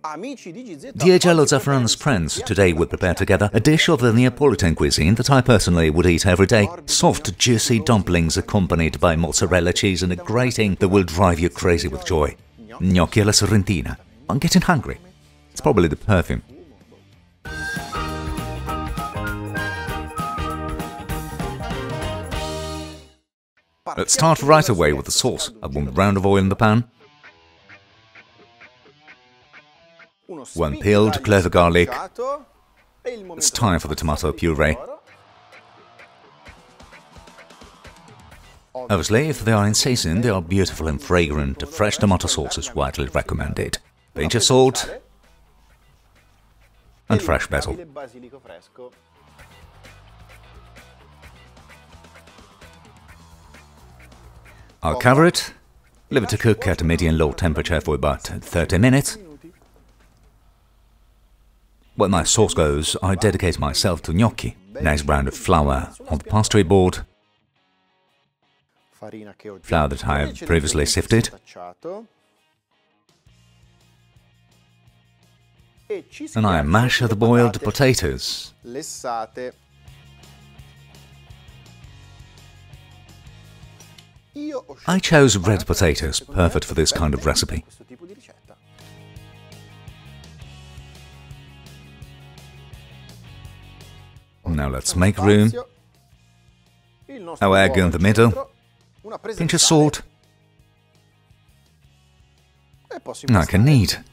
Dear GialloZafferano's friends, today we prepare together a dish of the Neapolitan cuisine that I personally would eat every day. Soft, juicy dumplings accompanied by mozzarella cheese and a grating that will drive you crazy with joy. Gnocchi alla sorrentina. I'm getting hungry. It's probably the perfume. Let's start right away with the sauce. I want a round of oil in the pan. 1 peeled clove of garlic. It's time for the tomato puree. Obviously, if they are in season, they are beautiful and fragrant. A fresh tomato sauce is widely recommended. Pinch of salt and fresh basil. I'll cover it, leave it to cook at a medium-low temperature for about 30 minutes. When my sauce goes, I dedicate myself to gnocchi. Nice brand of flour on the pastry board. Flour that I have previously sifted. And I mash the boiled potatoes. I chose red potatoes, perfect for this kind of recipe. Now let's make room. Our egg in the middle. Pinch of salt. Like a knead.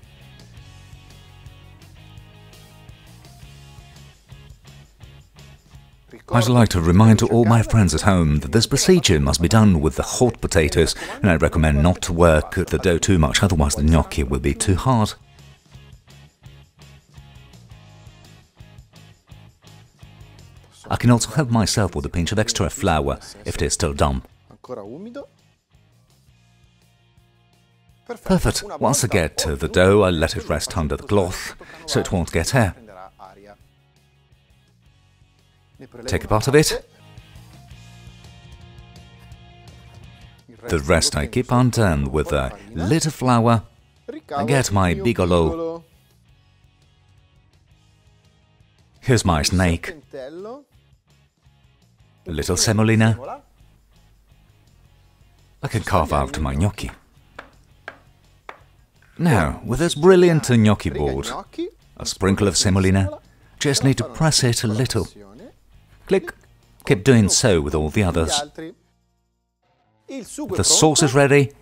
I'd like to remind all my friends at home that this procedure must be done with the hot potatoes, and I recommend not to work the dough too much, otherwise the gnocchi will be too hard. I can also help myself with a pinch of extra flour if it is still damp. Perfect. Once I get the dough, I let it rest under the cloth so it won't get air. Take a part of it. The rest I keep undone with a little flour. I get my bigolo. Here's my snake. A little semolina. I can carve out my gnocchi. Now, with this brilliant gnocchi board, a sprinkle of semolina, just need to press it a little. Click. Keep doing so with all the others. The sauce is ready.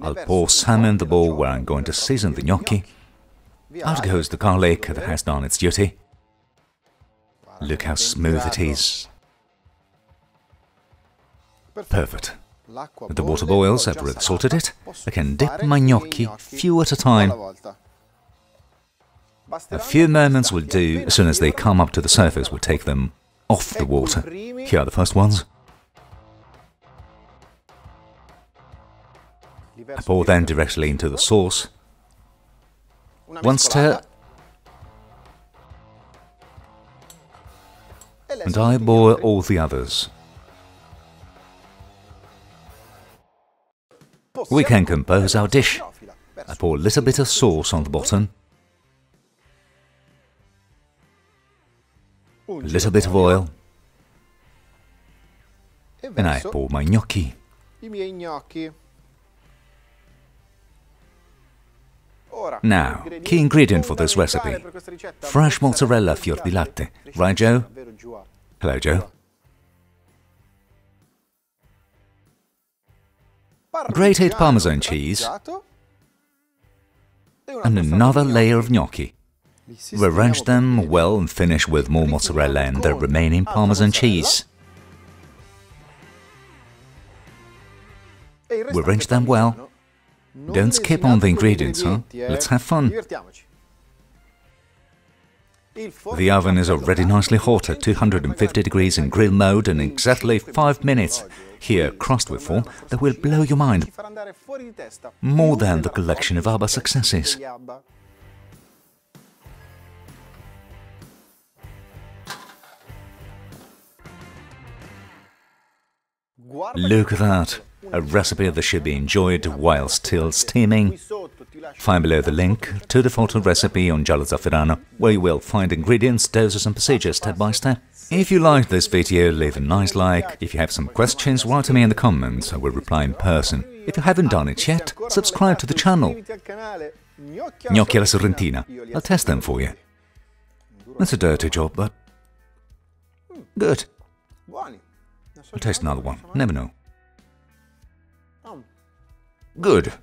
I'll pour some in the bowl where I'm going to season the gnocchi. Out goes the garlic that has done its duty. Look how smooth it is. Perfect. The water boils, I've already salted it. I can dip my gnocchi few at a time. A few moments will do. As soon as they come up to the surface, we'll take them off the water. Here are the first ones. I pour them directly into the sauce. One stir. And I boil all the others. We can compose our dish. I pour a little bit of sauce on the bottom. A little bit of oil. And I pour my gnocchi. Now, key ingredient for this recipe. Fresh mozzarella fior di latte. Right, Joe? Hello, Joe. Grated parmesan cheese. And another layer of gnocchi. We arrange them well and finish with more mozzarella and the remaining parmesan cheese. We arrange them well. Don't skip on the ingredients, huh? Let's have fun. The oven is already nicely hot at 250 degrees in grill mode, and in exactly 5 minutes, here crust will form that will blow your mind. More than the collection of our successes. Look at that! A recipe that should be enjoyed while still steaming. Find below the link to the photo recipe on GialloZafferano, where you will find ingredients, doses and procedures step by step. If you liked this video, leave a nice like. If you have some questions, write to me in the comments, I will reply in person. If you haven't done it yet, subscribe to the channel. Gnocchi alla Sorrentina. I'll test them for you. That's a dirty job, but good. I'll taste another one, never know. Good.